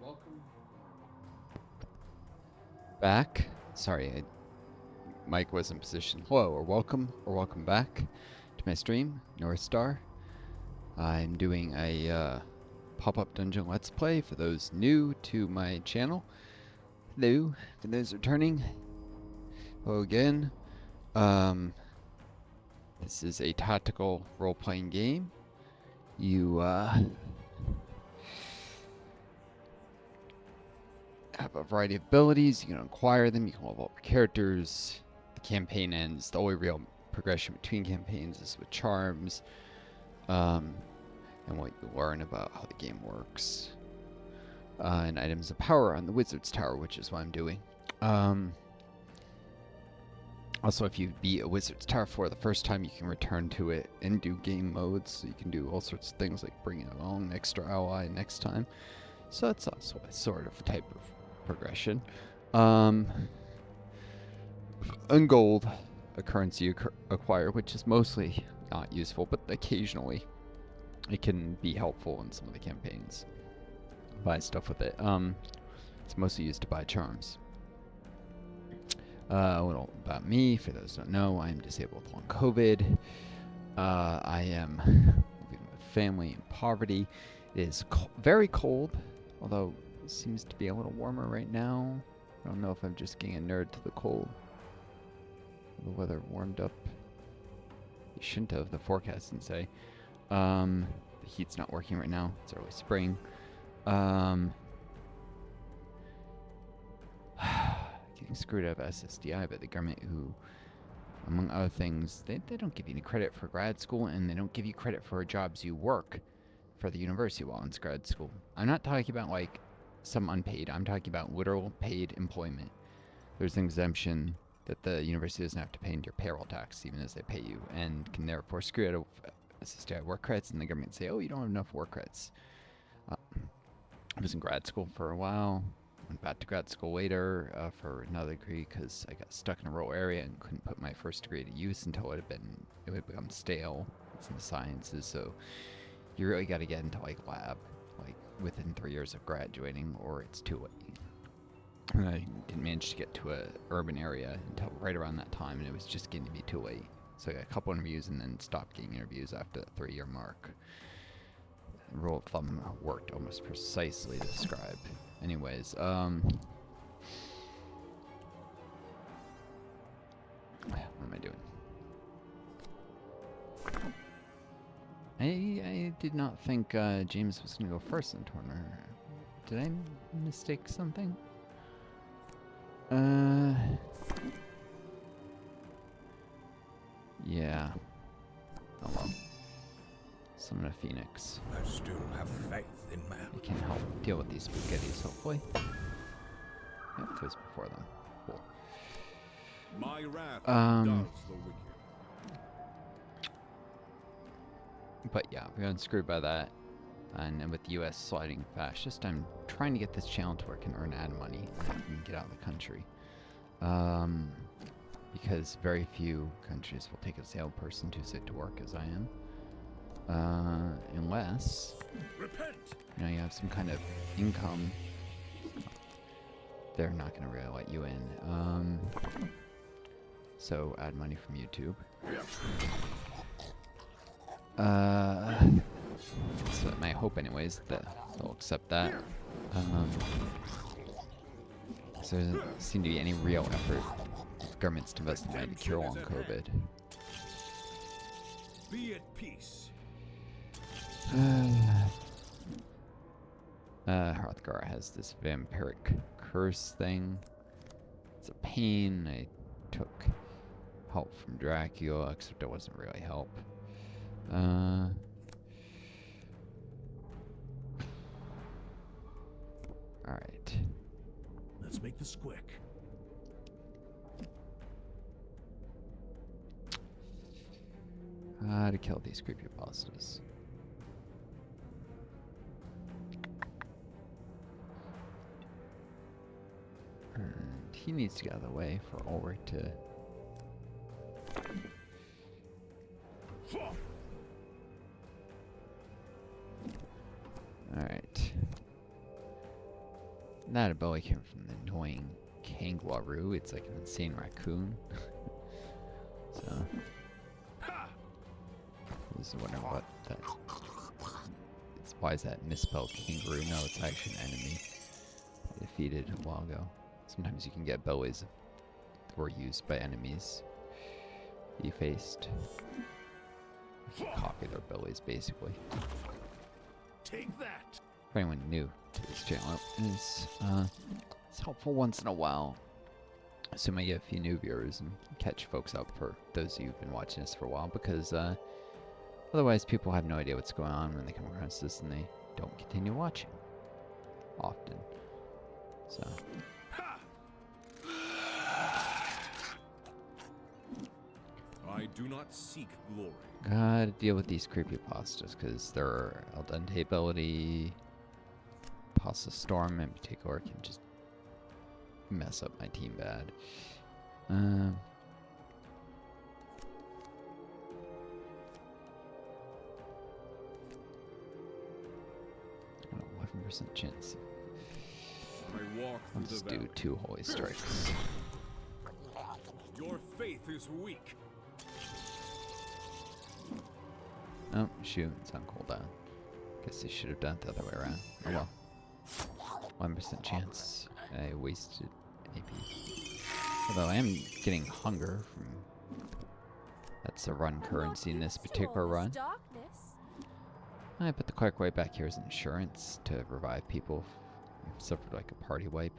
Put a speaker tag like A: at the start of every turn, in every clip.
A: welcome back. Sorry, mic was in position. Hello, or welcome back to my stream, Northstar. I'm doing a pop-up dungeon let's play for those new to my channel. Hello, for those returning. Hello again. This is a tactical role-playing game. You have a variety of abilities. You can acquire them. You can level up your characters. The campaign ends. The only real progression between campaigns is with charms, and what you learn about how the game works. And items of power on the Wizard's Tower, which is what I'm doing. Also, if you beat a Wizard's Tower for the first time, you can return to it and do game modes. So you can do all sorts of things like bringing along an extra ally next time. So that's also a sort of type of progression. And gold, a currency you acquire, which is mostly not useful, but occasionally it can be helpful in some of the campaigns. Buy stuff with it. It's mostly used to buy charms. A little about me, for those who don't know, I am disabled with long COVID. I am living with family in poverty. It is very cold, although it seems to be a little warmer right now. I don't know if I'm just getting a nerd to the cold. The weather warmed up. You shouldn't have, the forecast didn't say. The heat's not working right now. It's early spring. Getting screwed out of SSDI by the government, who, among other things, they don't give you any credit for grad school, and they don't give you credit for jobs you work for the university while in grad school. I'm not talking about like some unpaid. I'm talking about literal paid employment. There's an exemption that the university doesn't have to pay into your payroll tax, even as they pay you, and can therefore screw out of SSDI work credits, and the government say, oh, you don't have enough work credits. I was in grad school for a while. Went back to grad school later for another degree because I got stuck in a rural area and couldn't put my first degree to use until it would become stale. It's in the sciences, so you really got to get into like lab like within 3 years of graduating, or it's too late. And I didn't manage to get to a urban area until right around that time, and it was just getting to be too late. So I got a couple interviews and then stopped getting interviews after the 3-year mark. The rule of thumb worked almost precisely to describe. Anyways, what am I doing? I did not think James was going to go first in the tournament. Did I mistake something? Yeah. Oh well. Summon a phoenix.
B: I still have faith in man.
A: I can help deal with these spaghettis, hopefully. Yep, it was before them. Cool.
B: My wrath does the wicked.
A: But yeah, we got screwed by that. And with the US sliding fascist, I'm trying to get this channel to where I can earn ad money and I can get out of the country. Because very few countries will take a disabled person too sick to work as I am. Unless you have some kind of income, they're not going to really let you in. So add money from YouTube. So my hope, anyways, that they'll accept that. So there doesn't seem to be any real effort of governments to invest in money to cure long COVID.
B: Be at peace.
A: Hrothgar has this vampiric curse thing. It's a pain. I took help from Dracula, except it wasn't really help. Alright.
B: Let's make this quick.
A: How to kill these creepypastas. And he needs to get out of the way for Ulrich to... Alright. That ability came from the annoying kangaroo. It's like an insane raccoon. So, I was wondering what that. Why is that misspelled kangaroo? No, it's actually an enemy I defeated a while ago. Sometimes you can get abilities that were used by enemies you faced. You can copy their abilities, basically.
B: Take that.
A: For anyone new to this channel, it's helpful once in a while. So I might get a few new viewers and catch folks up for those of you who've been watching this for a while, because otherwise people have no idea what's going on when they come across this and they don't continue watching often. So
B: I do not seek glory.
A: gotta deal with these creepypastas because their al dente ability, pasta storm in particular, can just mess up my team bad. 11% chance.
B: I walk
A: I'll
B: through
A: just
B: the
A: do
B: valley.
A: 2 holy strikes.
B: Your faith is weak.
A: Oh, shoot, it's on cooldown. Guess they should have done it the other way around. Oh well. 1% chance. I wasted AP. Although I am getting hunger from... That's the run currency in this particular run. I put the Clark White back here as insurance to revive people who've suffered like a party wipe.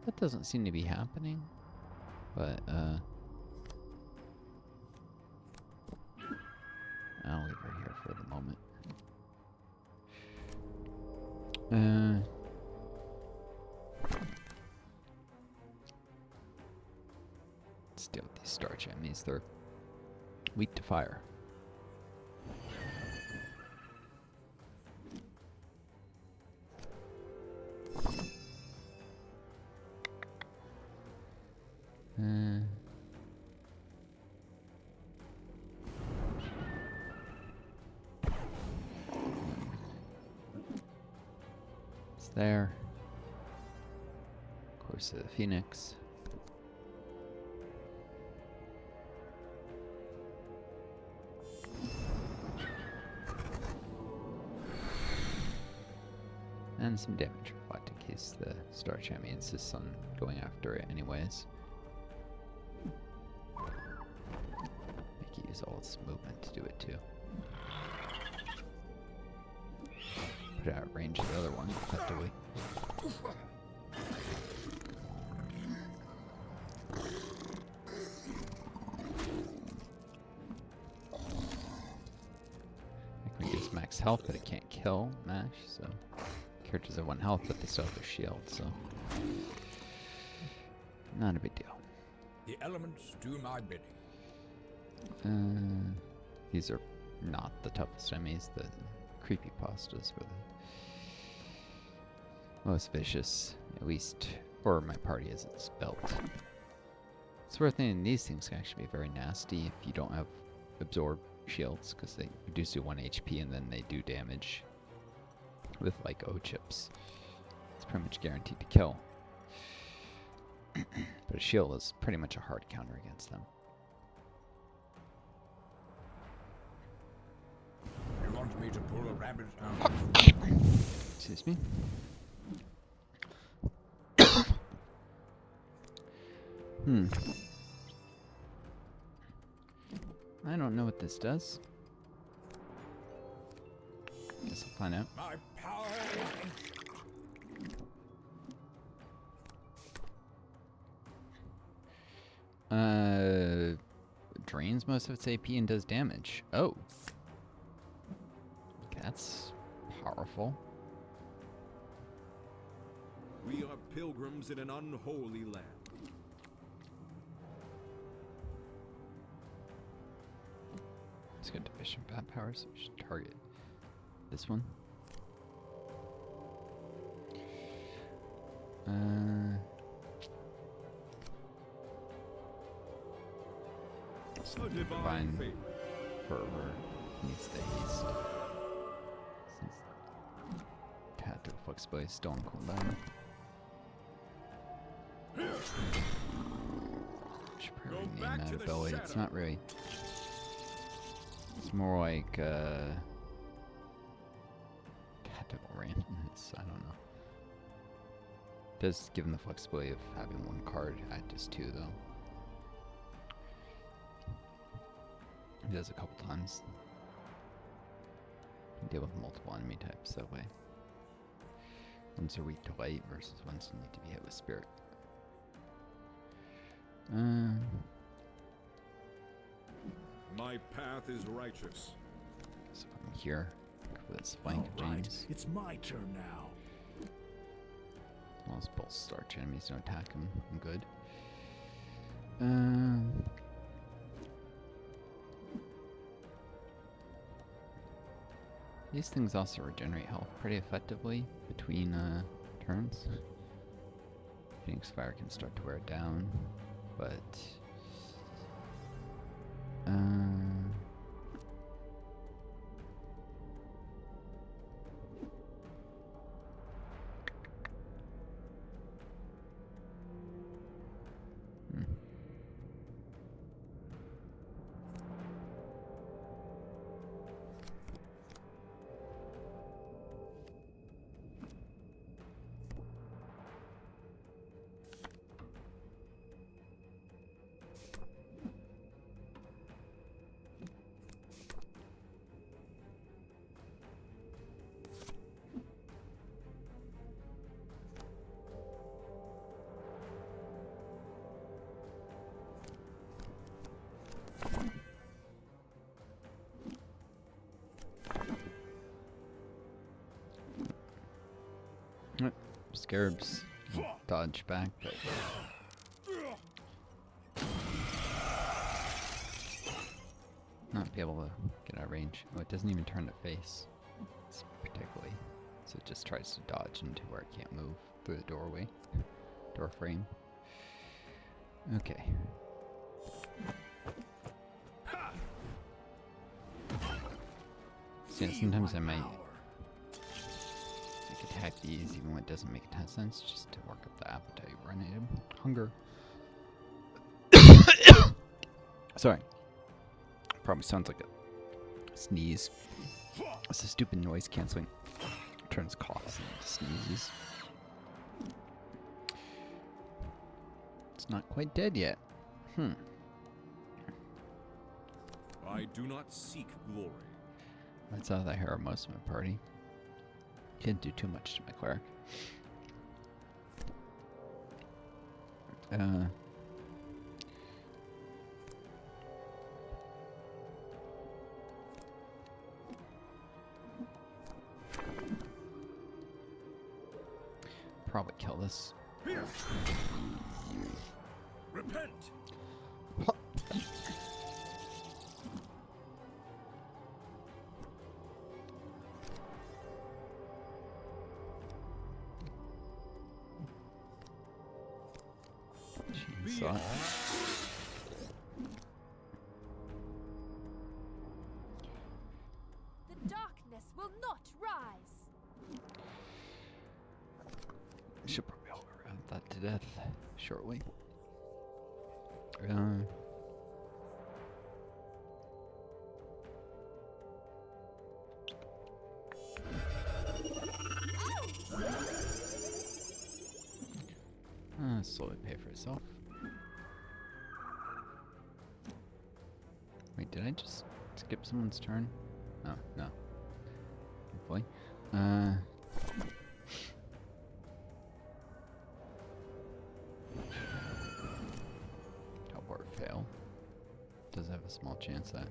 A: That doesn't seem to be happening. But, I'll leave her here for the moment. Let's deal with these starch enemies. They're weak to fire. It's there. Of course, the Phoenix. And some damage reflect in case the Star Champion insists on going after it anyways. Make it use all its movement to do it too. Put it out of range of the other one, effectively. I can use max health, but it can't kill Mash, so characters have 1 health, but they still have their shield, so not a big deal.
B: The elements do my bidding.
A: These are not the toughest enemies. The creepypastas were the most vicious, at least for my party as it's built. It's worth noting these things can actually be very nasty if you don't have absorb shields, because they reduce you 1 HP and then they do damage with like O chips. It's pretty much guaranteed to kill. But a shield is pretty much a hard counter against them.
B: You want me to pull a rabbit?
A: Excuse me. I don't know what this does. Guess I'll find out.
B: My power is
A: Drains most of its AP and does damage. Oh. That's powerful.
B: We are pilgrims in an unholy land.
A: It's got division bat power, so we should target this one.
B: A divine favor.
A: Fervor needs the haste. Since Tactical flexibility is still on cooldown.
B: Go
A: rename
B: back
A: that
B: to the
A: ability. It's
B: shadow.
A: not really. It's more like tactical randomness. I don't know. Does give him the flexibility of having one card act as two, though. He does a couple times. Deal with multiple enemy types that way. Ones are weak to light versus ones that need to be hit with spirit.
B: My path is righteous.
A: So I'm here with this flank of James.
C: It's my turn now.
A: Well, both starch enemies don't attack him. I'm good. These things also regenerate health pretty effectively between turns. Phoenix Fire can start to wear it down, but Scarabs dodge back, but not be able to get out of range. Oh, it doesn't even turn to face. It's particularly, so it just tries to dodge into where it can't move through the doorway, door frame. Okay. So yeah, sometimes I might attack these even when it doesn't make a ton of sense, just to work up the appetite, run him. Hunger. Sorry. Probably sounds like a sneeze. It's a stupid noise canceling. Turns coughs into sneezes. It's not quite dead yet.
B: I do not seek glory.
A: That's how I hear most of my party. Didn't do too much to my cleric. Probably kill this.
B: Here. Repent.
A: Chainsaw.
D: The darkness will not rise.
A: She'll probably override that to death shortly. Slowly pay for itself. Wait, did I just skip someone's turn? Oh, no. Hopefully. Teleport fail. Does have a small chance that.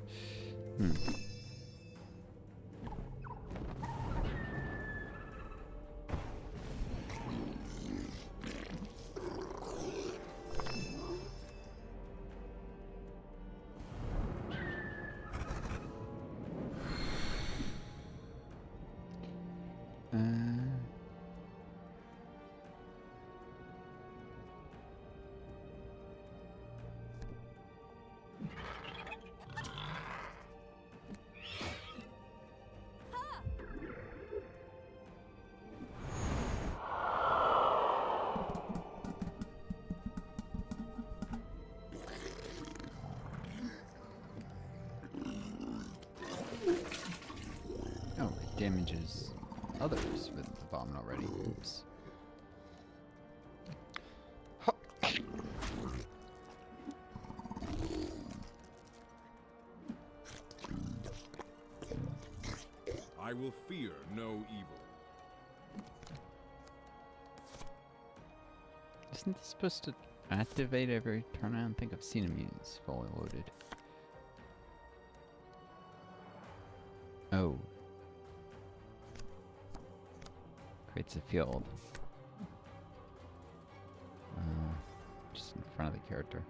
A: damages others with the vomit already. Oops.
B: I will fear no evil.
A: Isn't this supposed to activate every turn? I don't think I've seen him use fully loaded. Oh. Creates a field. Just in front of the character.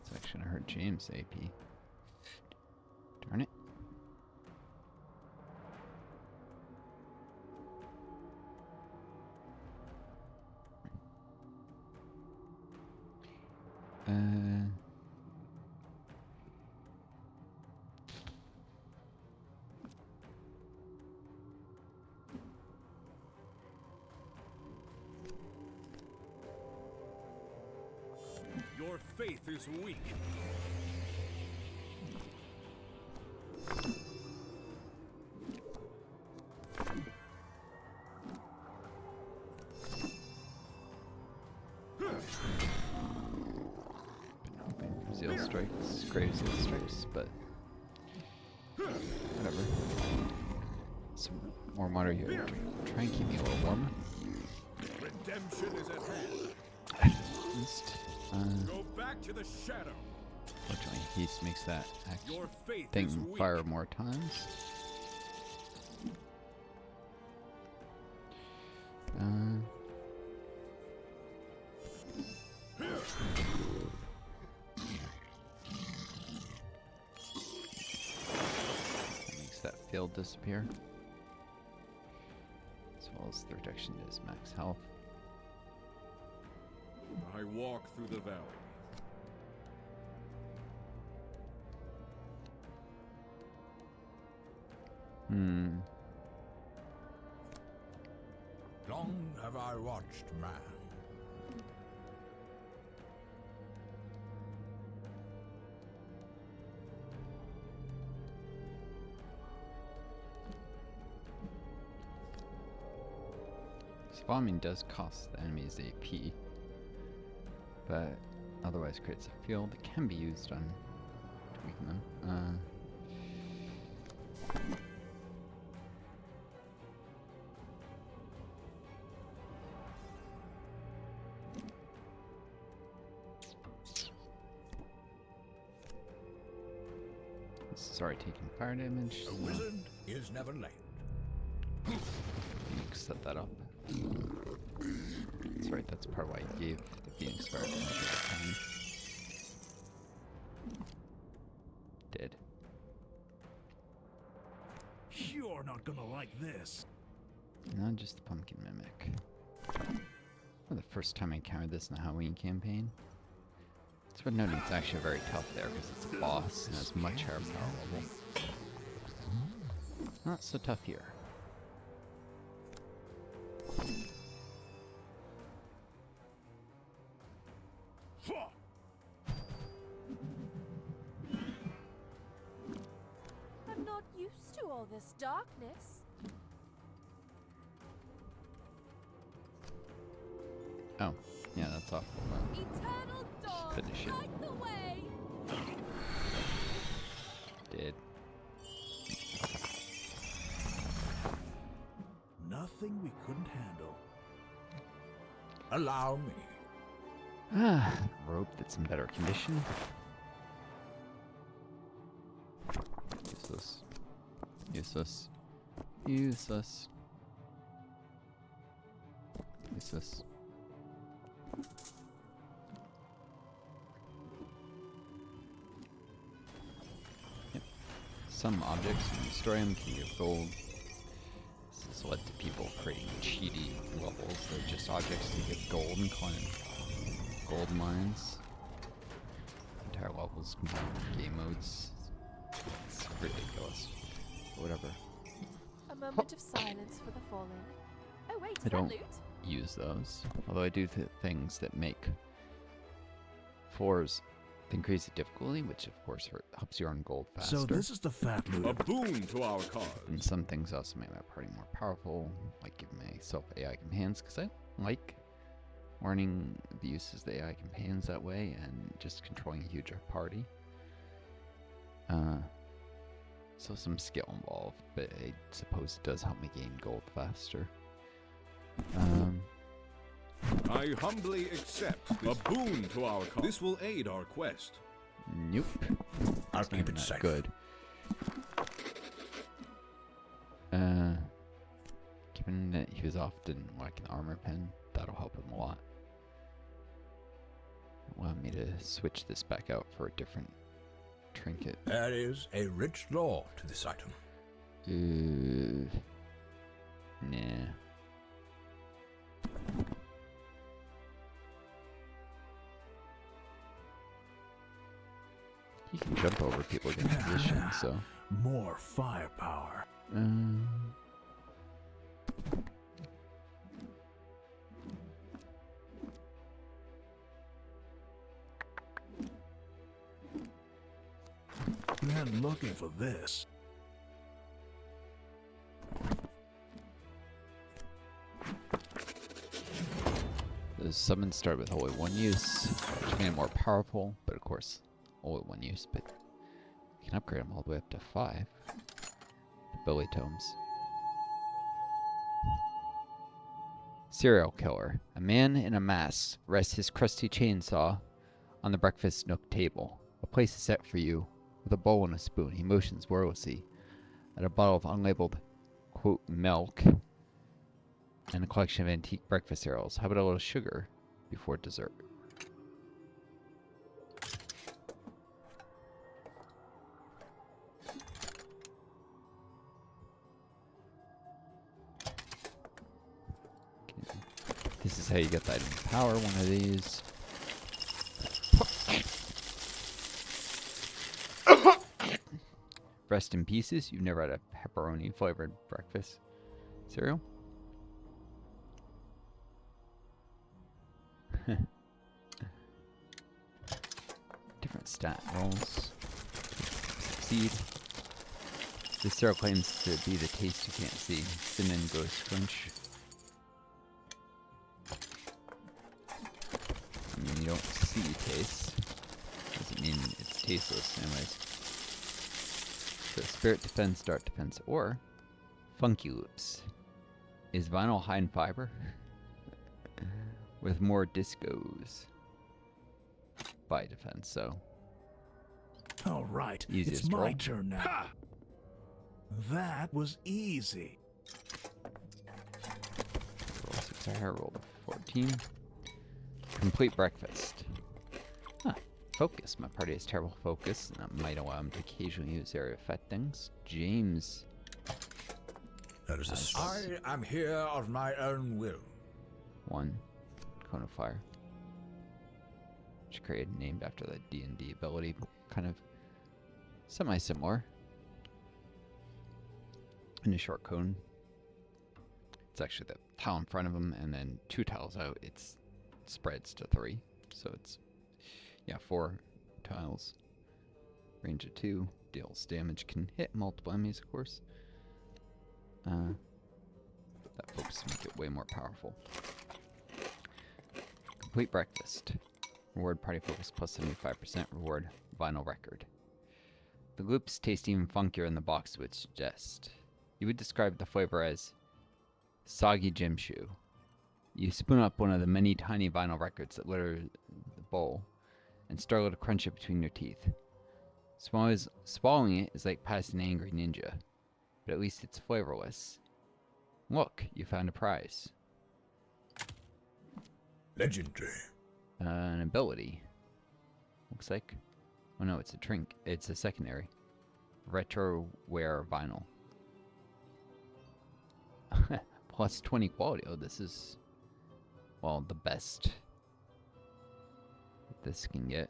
A: It's actually gonna hurt James' AP. Darn it.
B: Your faith is weak.
A: Zeal strikes, grave zeal strikes, but whatever. Some more water here. Try and keep me a little warmer.
B: Redemption is at hand.
A: At least,
B: Go back to the shadow.
A: fortunately, Haste makes that
B: Your faith is
A: thing
B: weak.
A: fire more times. Makes that field disappear. As well as the reduction to his max health.
B: I walk through the valley.
C: Long have I watched man.
A: Bombing does cost the enemy's AP, but otherwise creates a field that can be used on to weaken them. This is already taking fire damage.
C: A wizard is never late.
A: You can set that up. That's right, that's part of why I gave the Phoenix fire damage at the time. Dead.
E: You're not gonna like this.
A: Not just the pumpkin mimic. For the first time I encountered this in the Halloween campaign. It's worth noting it's actually very tough there because it's a boss and has much higher power level. Not so tough here.
D: I'm not used to all this darkness.
A: Oh, yeah, that's awful.
D: Eternal dawn,
A: Finish it.
D: light the way.
A: Did.
C: Nothing we couldn't handle. Allow me.
A: Ah, rope that's in better condition. Useless. Useless. Useless. Useless. Yep. Some objects, when you destroy them, can give gold. This has led to people creating cheaty levels. They're just objects to get gold and climb gold mines. Entire levels combined with game modes. It's ridiculous. Whatever.
D: A moment of silence for the fallen. Oh wait,
A: I
D: is
A: don't
D: that loot?
A: use those. Although I do things that make 4s increase the difficulty, which of course helps you earn gold faster.
C: So this is the fat
B: A
C: looter.
B: boon to our cause.
A: And some things also make my party more powerful, like giving myself AI companions, because I like learning the uses of the AI companions that way and just controlling a huge party. So some skill involved, but I suppose it does help me gain gold faster.
B: I humbly accept a boon to our cause. This will aid our quest.
A: Nope.
C: I'll
A: It's
C: keep it
A: not
C: safe.
A: good. Given that he was often lacking armor pen, that'll help him a lot. Allow me to switch this back out for a different trinket.
C: There is a rich lore to this item.
A: Nah. You can jump over people against condition, so.
C: More firepower.
E: Man looking for this.
A: The summons start with only one use, which made it more powerful, but of course, only one use, but you can upgrade them all the way up to 5. Ability tomes. Serial killer. A man in a mask rests his crusty chainsaw on the breakfast nook table. A place is set for you with a bowl and a spoon. He motions wordlessly at a bottle of unlabeled, quote, milk and a collection of antique breakfast cereals. How about a little sugar before dessert? Okay. This is how you get the item of power, one of these. Rest in pieces. You've never had a pepperoni flavored breakfast cereal? Different stat rolls. Succeed. This cereal claims to be the taste you can't see. Cinnamon Ghost Crunch. I mean, you don't see taste. Doesn't mean it's tasteless, anyways. So, Spirit Defense, Dart Defense, or Funky Loops. Is vinyl high in fiber? With more discos. By defense, so.
E: All right,
A: Easiest
E: it's my
A: roll.
E: turn now.
B: Ha!
E: That was easy.
A: Roll 6 higher, roll to 14. Complete breakfast. Huh. Focus. My party has terrible focus, and that might allow him to occasionally use area effect things. James.
C: That is a
A: Nice.
C: I am here of my own will.
A: 1. Cone of Fire. Which created named after the D&D ability. Kind of semi-similar. In a short cone. It's actually the tile in front of him, and then 2 tiles out, it spreads to 3. So it's, yeah, 4 tiles. Range of 2. Deals damage. Can hit multiple enemies, of course. That focus make it way more powerful. Complete breakfast. Reward party focus plus 75%. Reward vinyl record. The loops taste even funkier in the box would suggest. You would describe the flavor as soggy gym shoe. You spoon up one of the many tiny vinyl records that litter the bowl and struggle to crunch it between your teeth. Swallowing it is like passing an angry ninja, but at least it's flavorless. Look, you found a prize.
C: Legendary.
A: An ability. Looks like. Oh no, it's a drink. It's a secondary. Retro wear vinyl. Plus 20 quality. Oh, this is, well, the best this can get.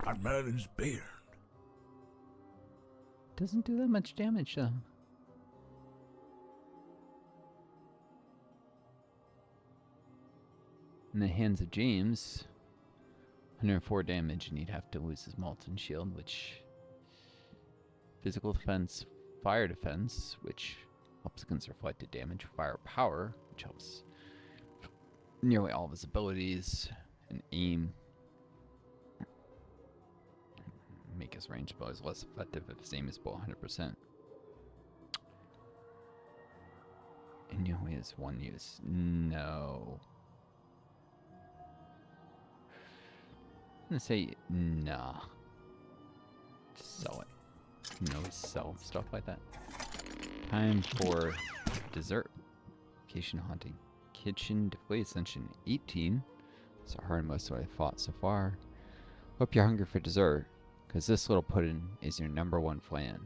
C: A Merlin's beard.
A: Doesn't do that much damage though. In the hands of James. 104 damage, and he'd have to lose his Molten Shield, which... Physical defense, fire defense, which helps against reflected damage, fire power, which helps nearly all of his abilities, and aim. Make his range blows less effective if his aim is below 100%. And he only has one use. No. I'm gonna say nah. Just sell it. You can always sell stuff like that. Time for dessert. Vacation haunting. Kitchen display ascension 18. So hard most of what I fought so far. Hope you're hungry for dessert, because this little pudding is your #1 flan.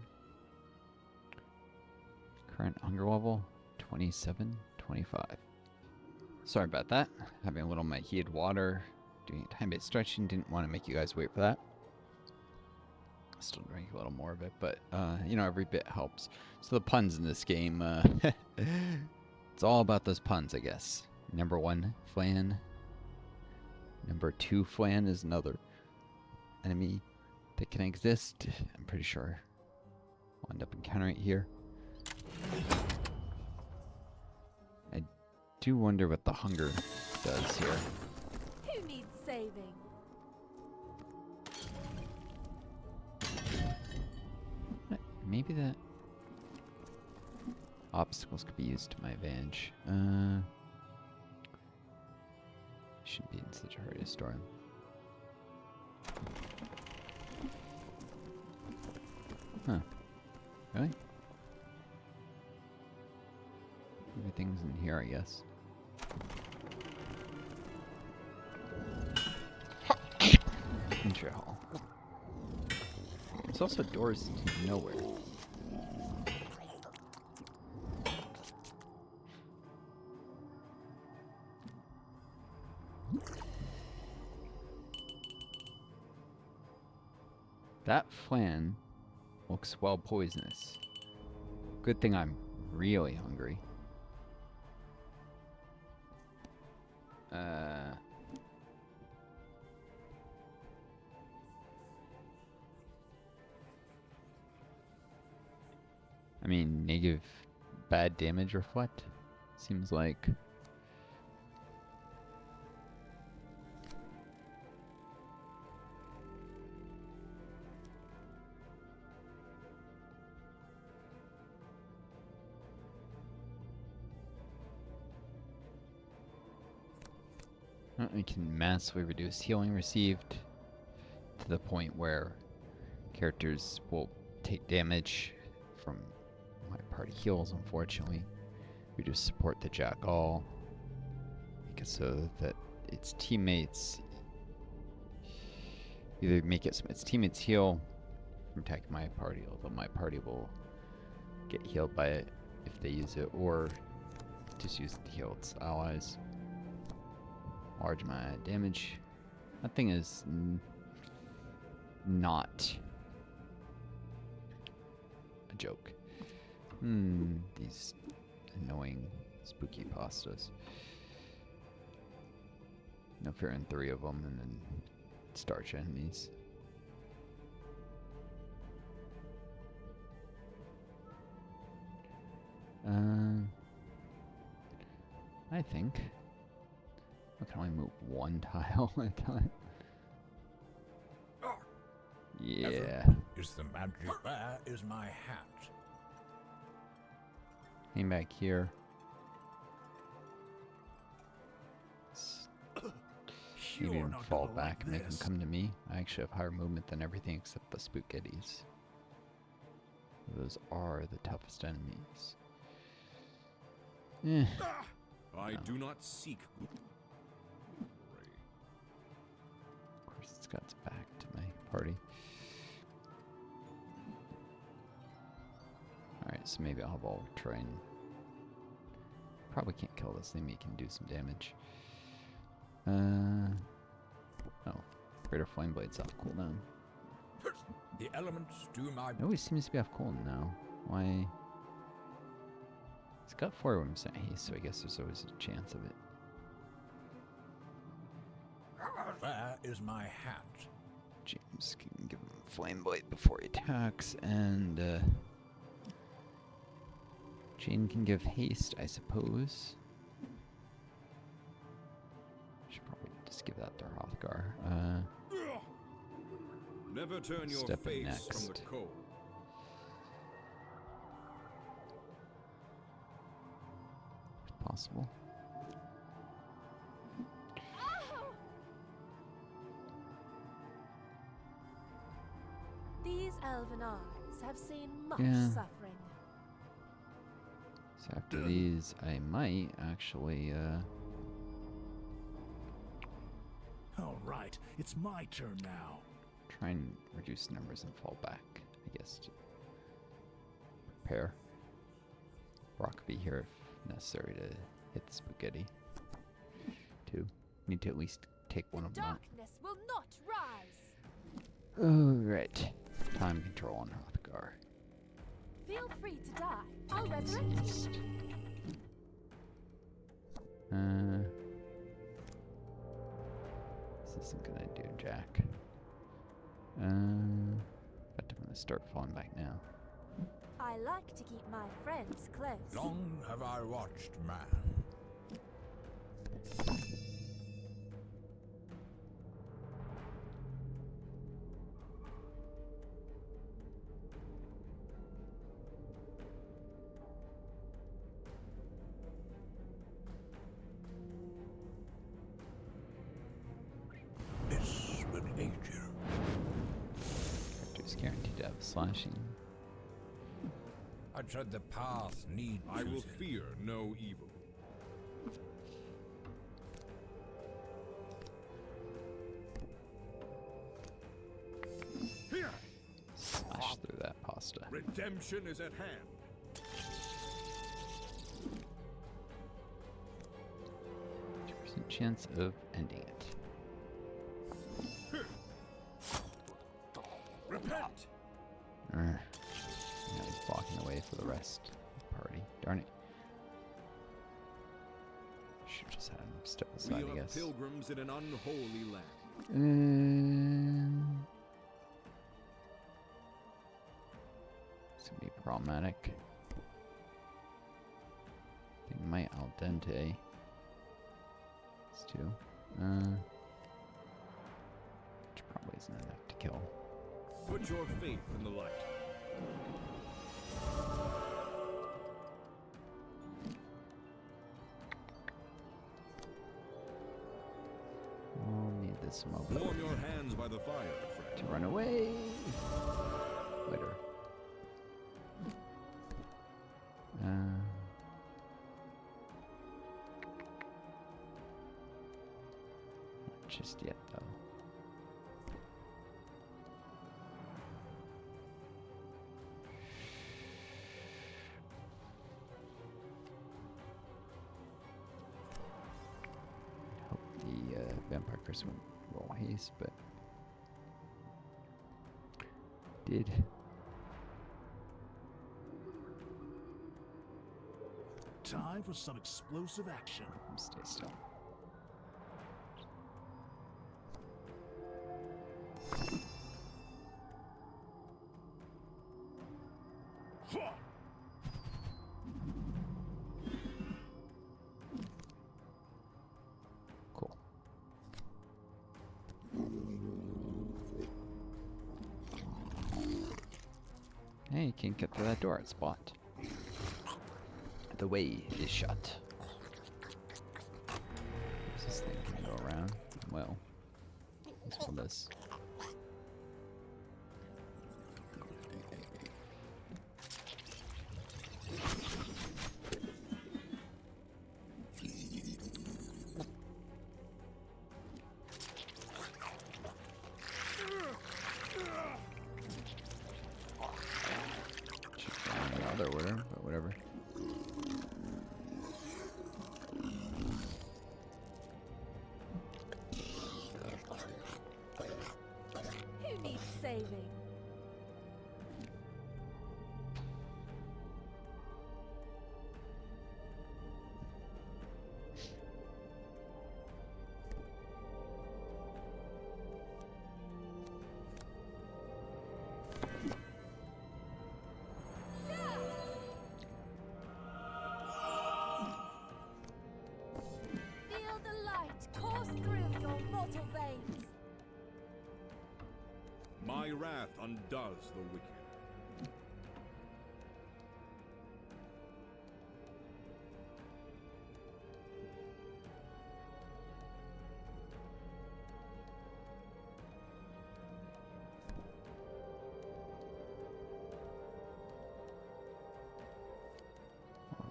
A: Current hunger level 27-25. Sorry about that. Having a little of my heated water, doing a time-based stretching. Didn't want to make you guys wait for that. Still drink a little more of it, but you know, every bit helps. So the puns in this game, it's all about those puns, I guess. #1 flan. #2 flan is another enemy that can exist. I'm pretty sure I'll end up encountering it here. I do wonder what the hunger does here.
D: Who needs saving?
A: Maybe that obstacles could be used to my advantage. Shouldn't be in such a hurry to store them. Huh. Really? Everything's in here, I guess. Entry hall. There's also doors to nowhere. That flan looks well poisonous. Good thing I'm really hungry. I mean, negative bad damage reflect seems like. We can massively reduce healing received to the point where characters will take damage from my party heals, unfortunately. Reduce support to Jack All. Make it so that its teammates either make it so its teammates heal from attacking my party, although my party will get healed by it if they use it, or just use it to heal its allies. Large amount of damage. That thing is not a joke. These annoying spooky pastas. No fear in 3 of them, and then starch enemies. I think I can only move 1 tile at a time. Yeah.
C: Is the magic? Where is my hat?
A: Came back here. Maybe even fall back and make them come to me. I actually have higher movement than everything except the spookities. Those are the toughest enemies.
B: I do not seek.
A: Of course, it's got its back to my party. Alright, so maybe I'll try and... Probably can't kill this thing, but it can do some damage. Oh. Greater Flame Blade's off cooldown.
C: The elements do my...
A: It always seems to be off cooldown now. Why? It's got 4% haste, so I guess there's always a chance of it.
C: Where is my hat?
A: James can give him Flame Bite before he attacks, and Jane can give haste, I suppose. Should probably just give that to Hrothgar.
B: Never turn your
A: Step in
B: face from the
A: next.
B: cold.
A: If possible.
D: These elven eyes have seen much
A: Yeah.
D: suffering.
A: So after these, I might actually,
E: All right, it's my turn now.
A: try and reduce numbers and fall back, I guess, to prepare. Brock be here if necessary to hit the spaghetti. Two. Need to at least take one of them out.
D: Darkness will not rise.
A: Alright. Time control on Hrothgar.
D: Feel free to die. I'll resurrect you.
A: Resist. This isn't gonna do jack. But I'm gonna start falling back now.
D: I like to keep my friends close.
C: Long have I watched man. This would age you.
A: Character's guaranteed to have slashing.
C: I tread the path need
B: I will
C: choosing.
B: fear no evil. Here!
A: Slash through that pasta.
B: Redemption is at hand.
A: 2% chance of ending it.
B: Repent!
A: Now he's blocking the way for the rest of the party. Darn it. Should just had him step
B: We
A: aside, I
B: are
A: guess.
B: pilgrims in an unholy land.
A: It's gonna be problematic. They might al dente. These two. Which probably isn't enough to kill.
B: Put your faith in the light.
A: We'll need this mobile
B: Warm your hands by the fire, friend.
A: to run away. Later. Not just yet, though. Hope the vampire person won't roll haste, but did.
E: Time for some explosive action.
A: Stay still. Cool. Hey, you can't get through that door. It's blocked. The way is shut. This thing can go around. Well, as well as. Should go in the other order, but whatever.
D: Who needs saving?
B: wrath undoes the wicked.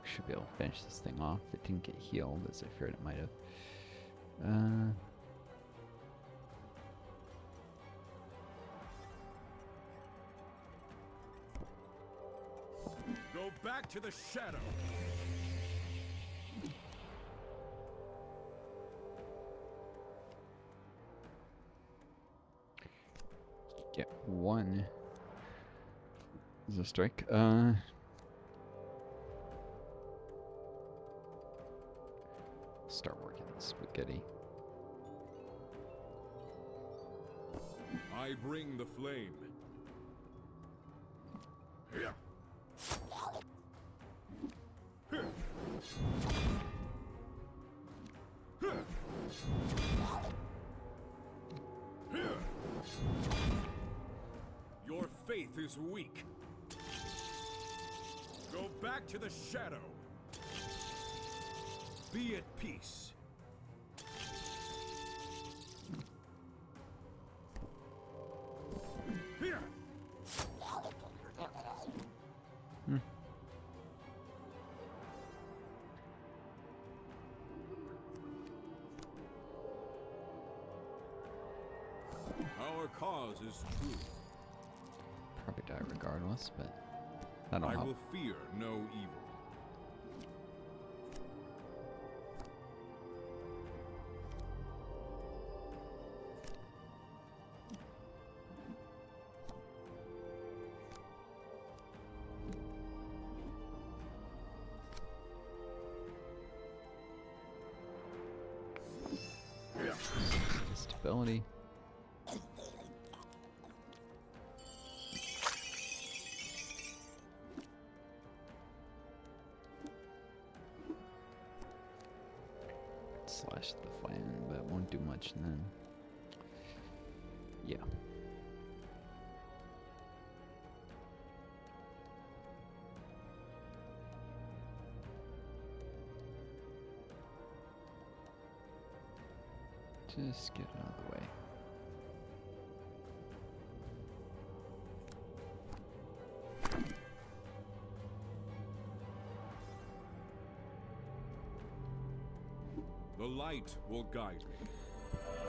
A: Should be able to finish this thing off. It didn't get healed as I feared it might have.
B: Go back to the shadow.
A: Get one. Is a strike. Start working the spaghetti.
B: I bring the flame. Here. Your faith is weak. Go back to the shadow. Be at peace. Here. Our cause is true.
A: Probably die regardless, but that'll
B: I
A: help.
B: will fear no evil.
A: Stability. Slash the Flan, but it won't do much then. Yeah. Just get out of the way.
B: The light will guide me.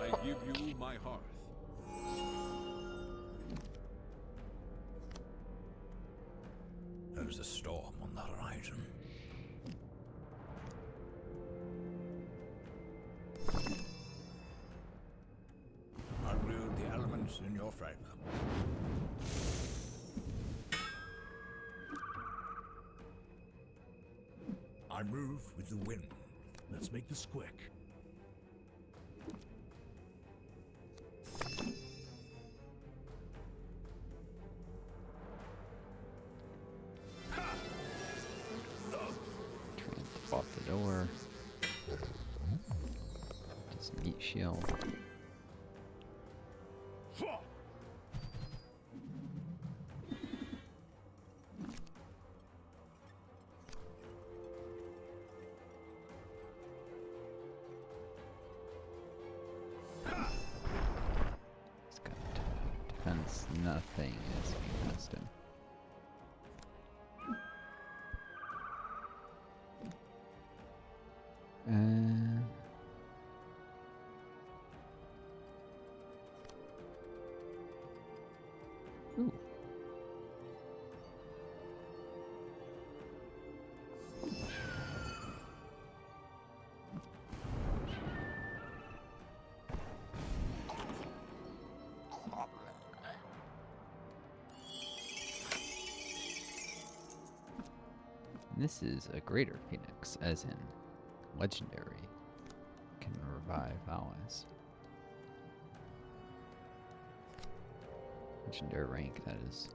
B: I give you my hearth.
C: There's a storm on the horizon. I wield the elements in your favor. I move with the wind.
E: Let's make this quick.
A: Off the door. Just meat shield. He's got defense. Nothing is against him. Ooh. This is a greater phoenix, as in legendary. Can revive allies. Legendary rank, that is.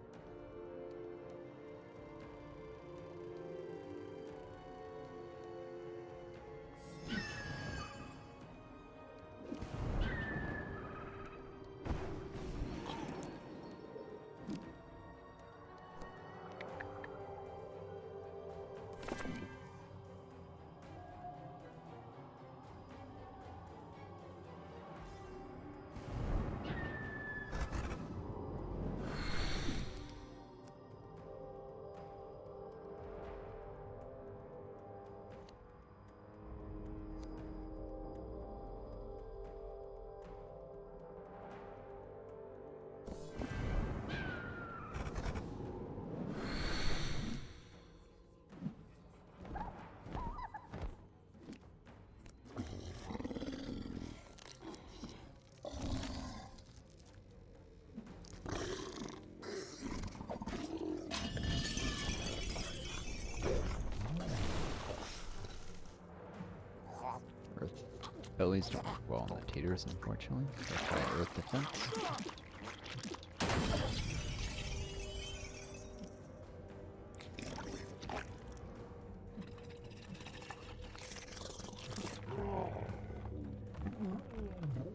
A: Bellies don't work well on the taters, unfortunately. So I'll try Earth Defense.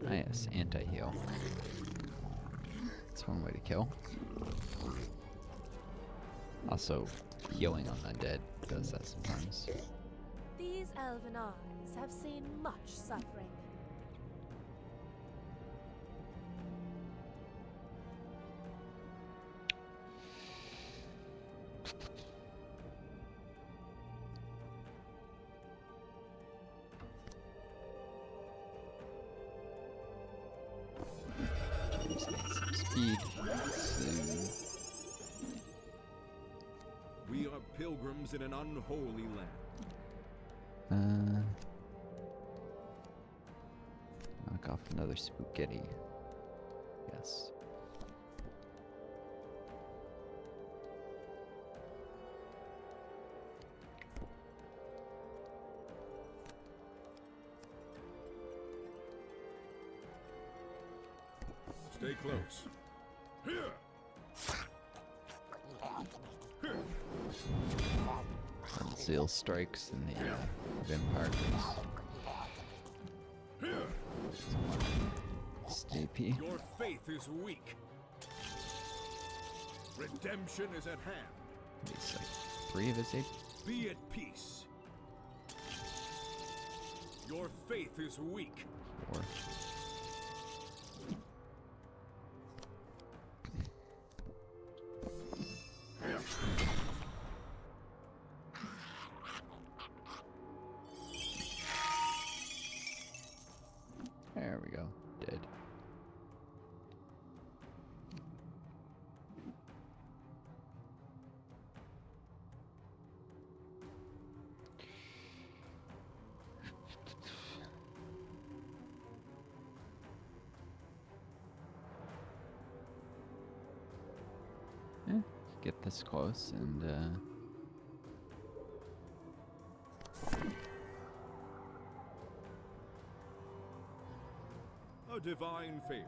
A: Ah, yes, anti-heal. That's one way to kill. Also, healing on undead does that sometimes.
D: These elven eyes have seen much suffering.
A: Just need some speed. Soon.
B: We are pilgrims in an unholy land.
A: Knock off another spaghetti. Yes.
B: Stay close. Here!
A: Zeal strikes and the vampire STP.
B: Your faith is weak. Redemption is at hand.
A: He's like 3 of his AP.
B: Be at peace. Your faith is weak.
A: 4. There we go. Dead. Get this close and
B: A divine favor.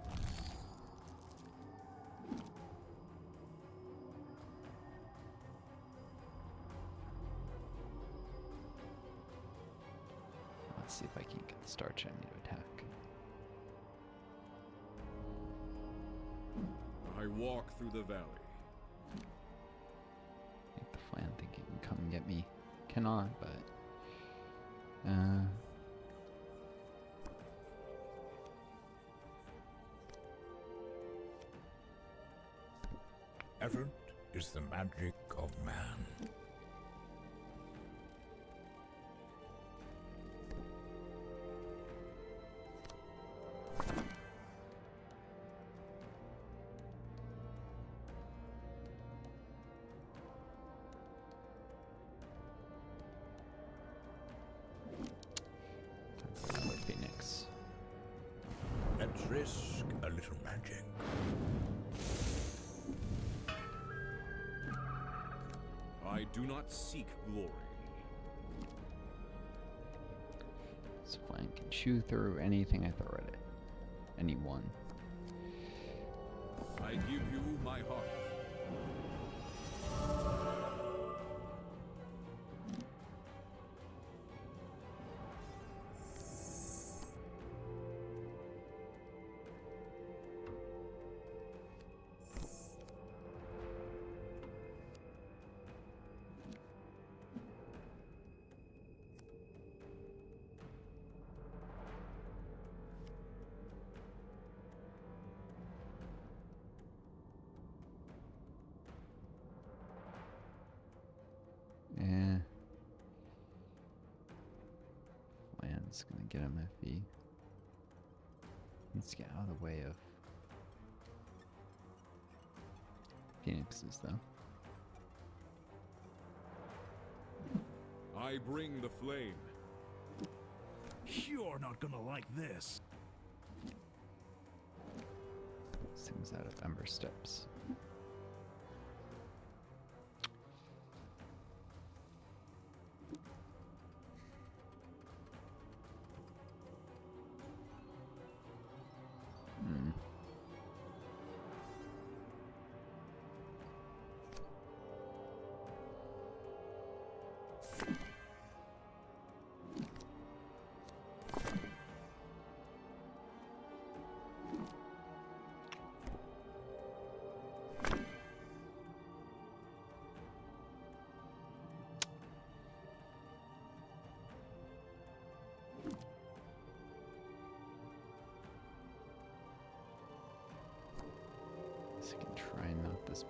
A: let's see if I can get the star chimney to attack.
B: I walk through the valley.
A: Make the Flan think he can come and get me. Cannot, but
C: Effort is the magic of man.
A: another Phoenix.
C: Let's risk a little magic.
B: I do not seek glory.
A: So Flan can chew through anything I throw at it. Anyone.
B: I give you my heart.
A: Yeah. Flan's gonna get him if he needs to get out of the way of Phoenixes, though.
B: I bring the flame.
E: You're not gonna like this.
A: Sings out of Ember Steps.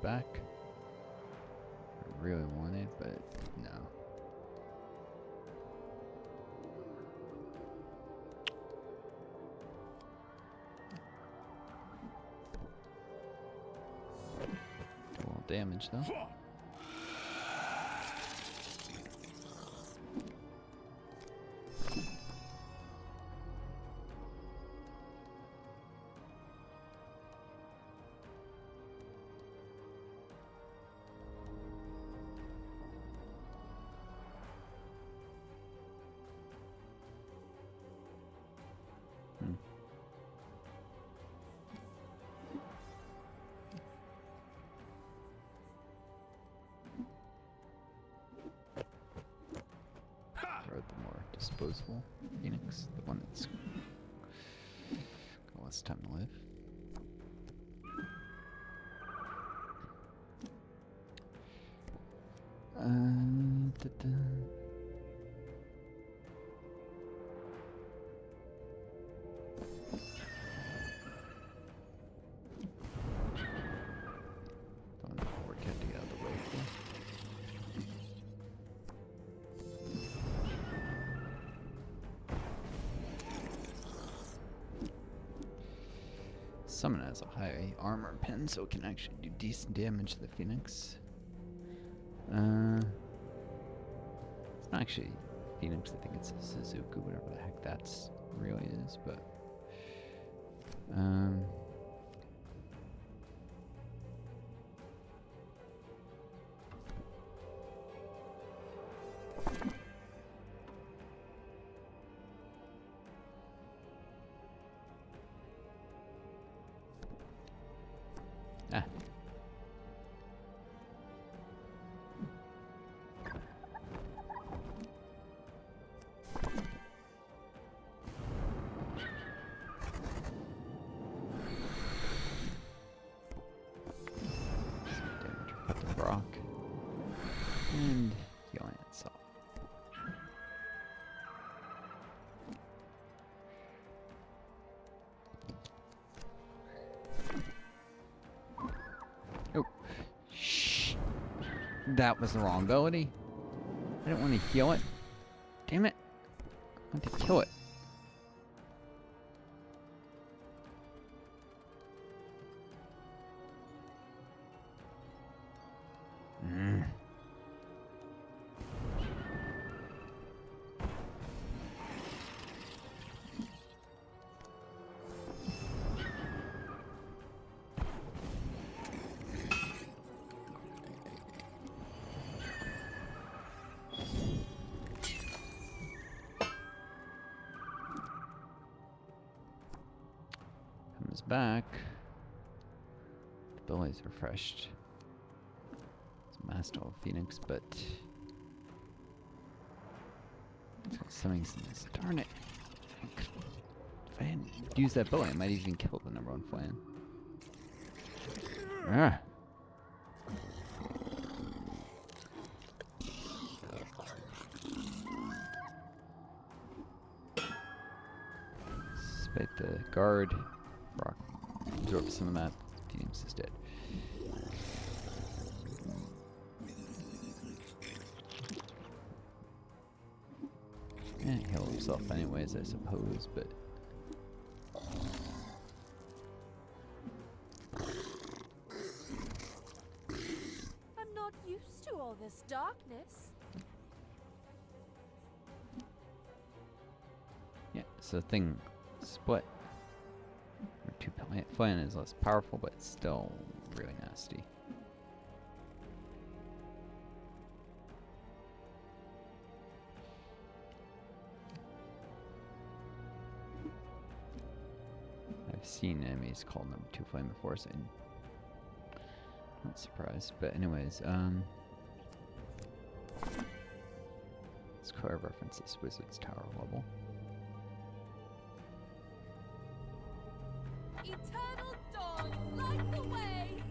A: back. I really wanted, but no. A little damage though. Or the more disposable Phoenix, the one that's got less time to live. Da-da. Don't know how we're getting out of the way here. Summon has a high armor pen, so it can actually do decent damage to the Phoenix. It's not actually Phoenix, I think it's a Suzuku, whatever the heck that's really is, but ah. Some damage with the rock. And healing itself. Oh. Shh. That was the wrong ability. I didn't want to heal it. Damn it. I want to kill it. Comes back. The ability's refreshed. It's Master of Phoenix, but something's in this. Darn it! If I hadn't used that ability, I might even kill the number one Flan. Ah. Despite the guard, rock absorbs some of that. Phoenix is dead. And heal himself anyways, I suppose, but
D: I'm not used to all this darkness.
A: yeah, so the thing split. Or two Flan is less powerful, but it's still really nasty. I've seen enemies called number 2 Flame before, so I'm not surprised. But anyways, let's go ahead and reference this Wizard's Tower level.
D: Eternal dawn, light the way!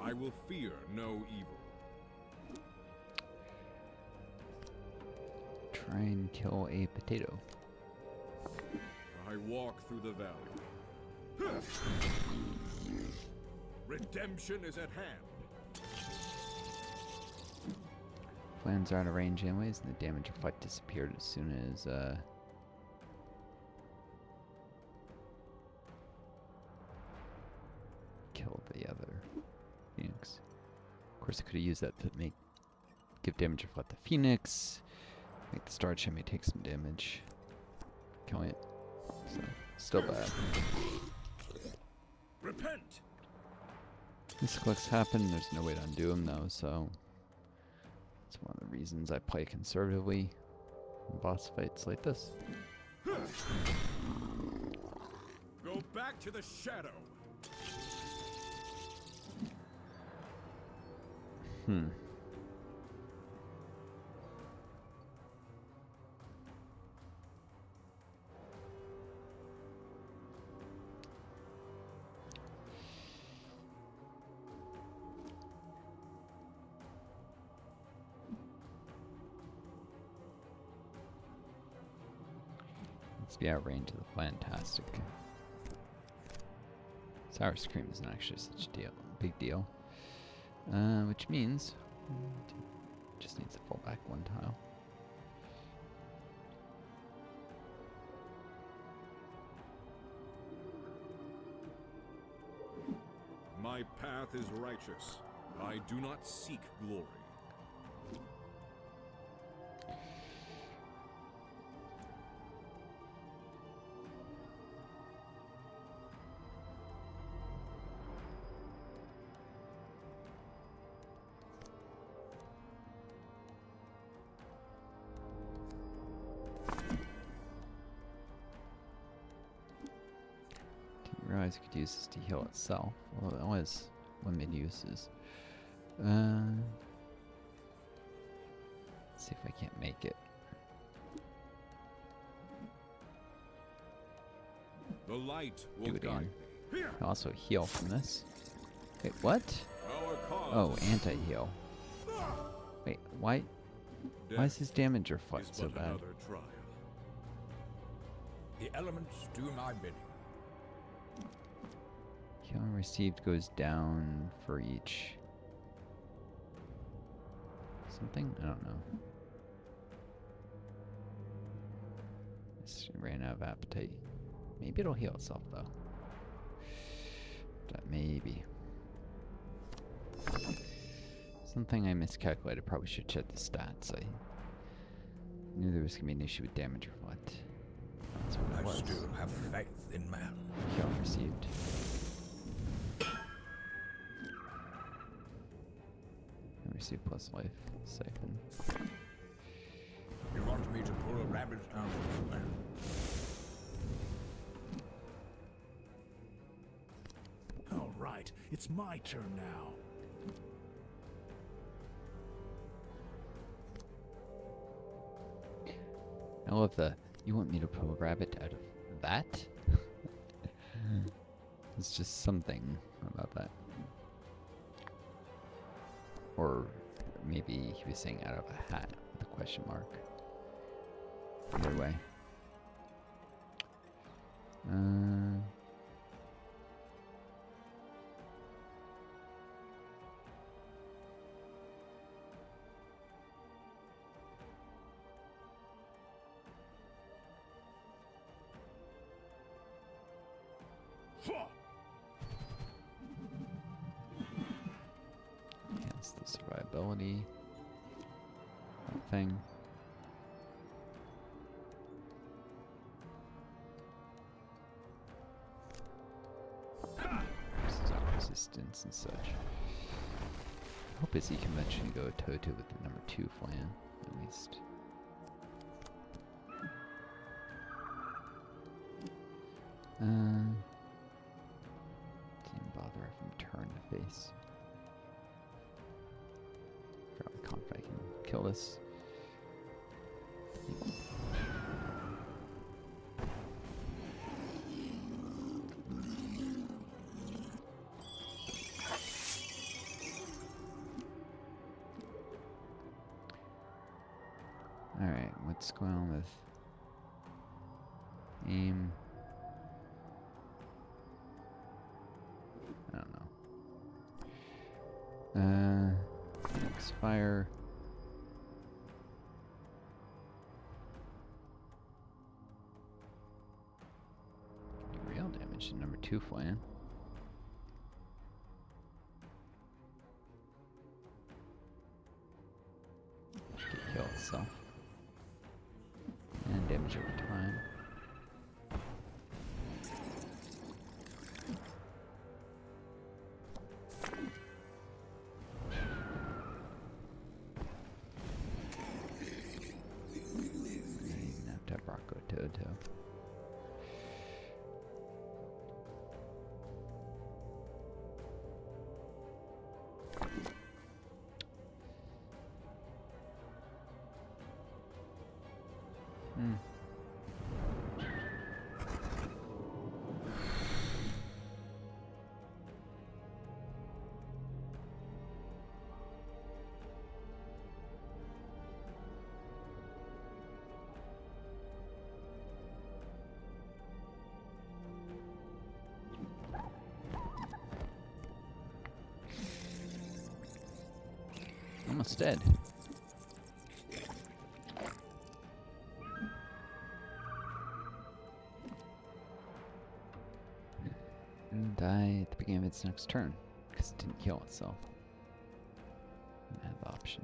B: I will fear no evil.
A: Try and kill a potato.
B: I walk through the valley. Redemption is at hand.
A: Flans are out of range anyways, and the damage reflect disappeared as soon as killed the other Phoenix. Of course, I could have used that to give damage reflect the Phoenix, make the Star Chimney take some damage, killing it. So, still bad.
B: Repent!
A: These clicks happen, there's no way to undo them though, so that's one of the reasons I play conservatively in boss fights like this.
B: Go back to the shadow!
A: Let's be out range of the fantastic. Sour Scream isn't actually such a big deal. Which means just needs to fall back one tile.
B: My path is righteous. I do not seek glory.
A: Didn't realize you could use this to heal itself. Well, it only has limited uses. Let's see if I can't make it.
B: The light will
A: Do it
B: guide
A: again.
B: me.
A: I can also heal from this. Wait, what?
B: Our cause
A: Oh, anti-heal. Wait, why is his damage reflect
B: is
A: so
B: but
A: bad?
B: another trial.
C: The elements do my bidding.
A: Healing received goes down for each something? I don't know. Just ran out of appetite. Maybe it'll heal itself though. But maybe. Something I miscalculated. Probably should check the stats. I knew there was gonna be an issue with damage reflect. That's what
C: I
A: it was.
C: still have faith in man.
A: Healing received. Receive plus life siphon.
C: You want me to pull a rabbit out of the well?
E: All right, it's my turn now.
A: I love the, you want me to pull a rabbit out of that? It's just something about that. Or maybe he was saying out of a hat with a question mark. Either way. Enhance the survivability. That thing. Resistance and such. I hope his E-Convention go toe-to with the number 2 Flan, at least. Didn't bother if I'm turned to face. Fairly confident I can kill this. what's going on with aim? I don't know. Next fire. Do real damage to number 2 Flan. Should kill itself. And damage over time. Toto. Almost dead. And die at the beginning of its next turn, because it didn't kill itself. I have the option.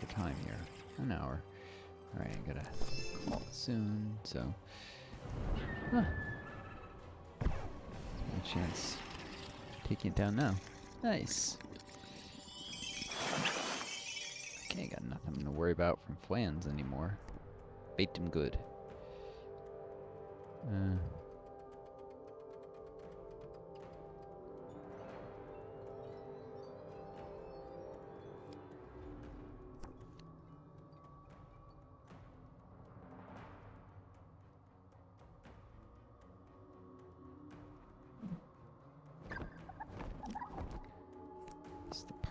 A: Time here. An hour. Alright, I gotta call it soon, so. Huh. No chance taking it down now. Nice. Okay, got nothing to worry about from Flans anymore. Baked him good.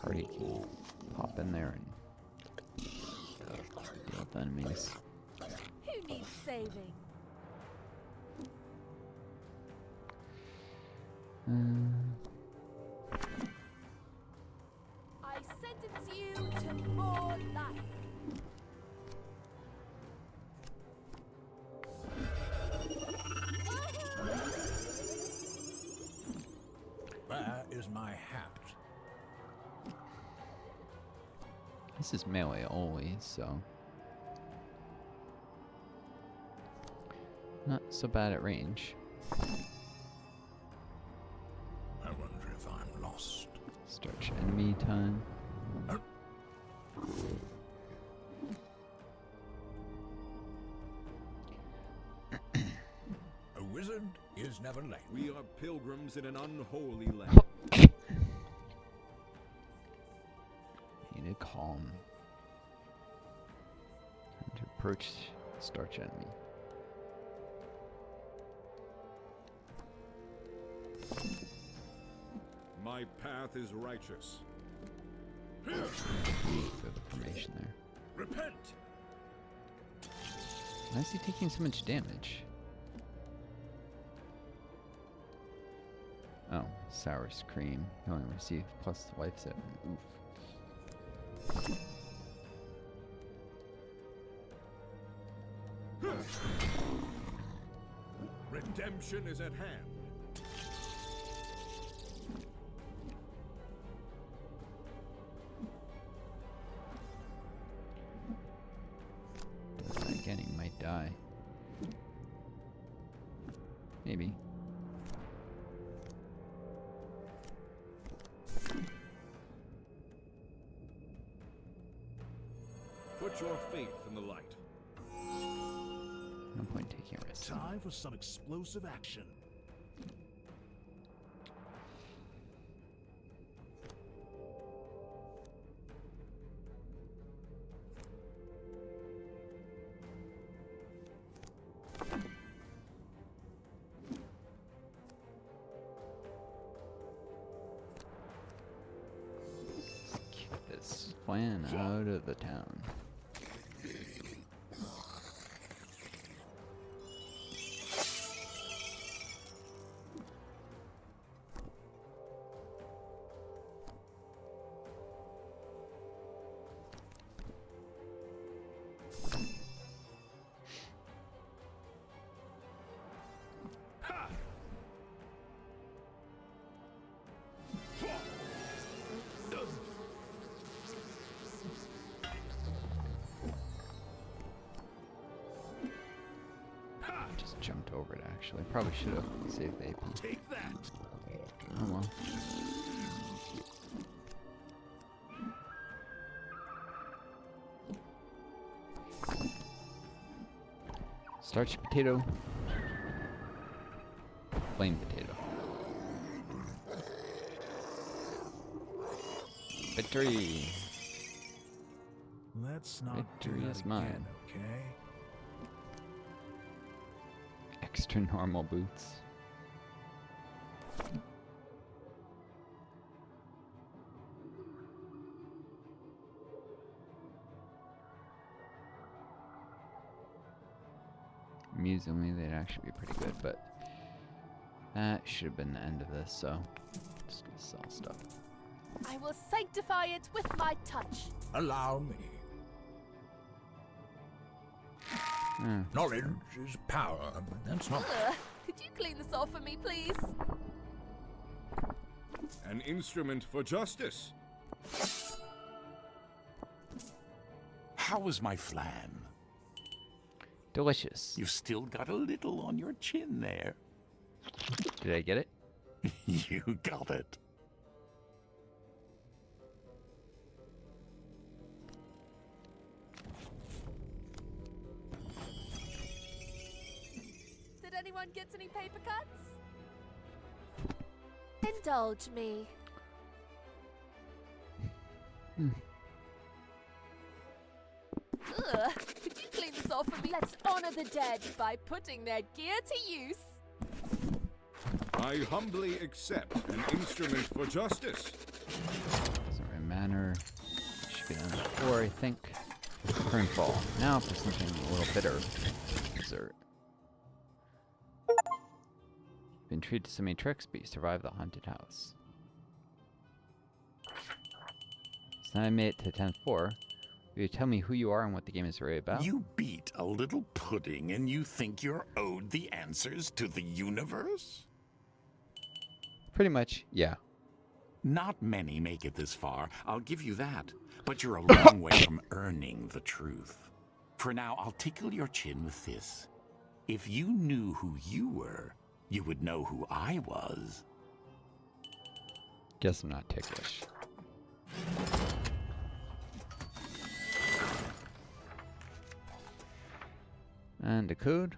A: Party can pop in there and deal with enemies.
D: Who needs saving? I sentence you to more life.
C: Where is my hat?
A: This is melee always, so not so bad at range.
C: I wonder if I'm lost.
A: Stretch enemy time.
C: A wizard is never late.
B: We are pilgrims in an unholy land.
A: Need to calm. Time to approach starch enemy.
B: My path is righteous.
A: For the formation there.
B: Repent!
A: Why is he taking so much damage? Oh, sour cream. You only receive plus the Life Siphon. Oof.
B: Redemption is at hand.
A: Again, he might die. Maybe.
B: Put your faith in the light.
A: No point taking a risk.
E: Time for some explosive action.
A: Flan out of the town. Just jumped over it actually. Probably should have saved the AP.
E: Take that.
A: Oh well. Starchy potato. Plain potato. Victory!
E: Let's not
A: Victory
E: do that
A: is
E: again,
A: mine.
E: okay?
A: Extra normal boots. Amusingly, they'd actually be pretty good, but that should have been the end of this, so just gonna sell stuff.
D: I will sanctify it with my touch.
C: Allow me. Knowledge is power, but that's not...
D: Could you clean this off for me, please?
B: An instrument for justice.
F: How was my flan?
A: Delicious.
F: You've still got a little on your chin there.
A: Did I get it?
F: You got it.
D: Did anyone get any paper cuts? Indulge me. Could you clean this off for me? Let's honor the dead by putting their gear to use.
B: I humbly accept an instrument for justice.
A: Doesn't really matter. Should be done before, I think. Printfall. Now for something a little bitter. Dessert. Been treated to so many tricks, but you survived the haunted house. So now I made it to 10th floor. Will you tell me who you are and what the game is really about?
F: You beat a little pudding and you think you're owed the answers to the universe?
A: Pretty much, yeah.
F: Not many make it this far, I'll give you that. But you're a long way from earning the truth. For now, I'll tickle your chin with this. If you knew who you were, you would know who I was.
A: Guess I'm not ticklish. And a code.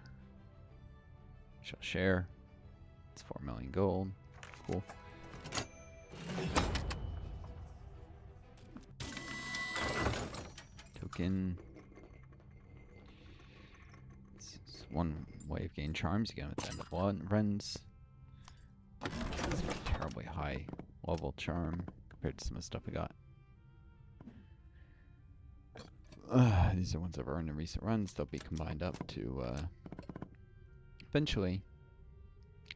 A: Shall share. It's 4 million gold. Cool. Token. It's one way of gaining charms. You get them at the end of runs. It's a terribly high level charm compared to some of the stuff we got. These are ones I've earned in recent runs. They'll be combined up to eventually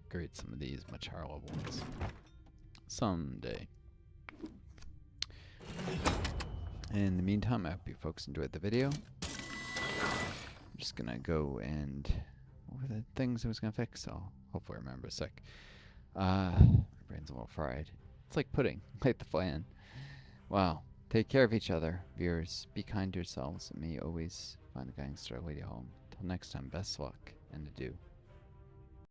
A: grade some of these much higher level ones someday. In the meantime, I hope you folks enjoyed the video. I'm just gonna go and what were the things I was gonna fix? I'll hopefully remember a sec. My brain's a little fried. It's like pudding, like the flan. Wow. Take care of each other, viewers. Be kind to yourselves, and may you always find the guiding star lady home. Till next time, best luck and adieu.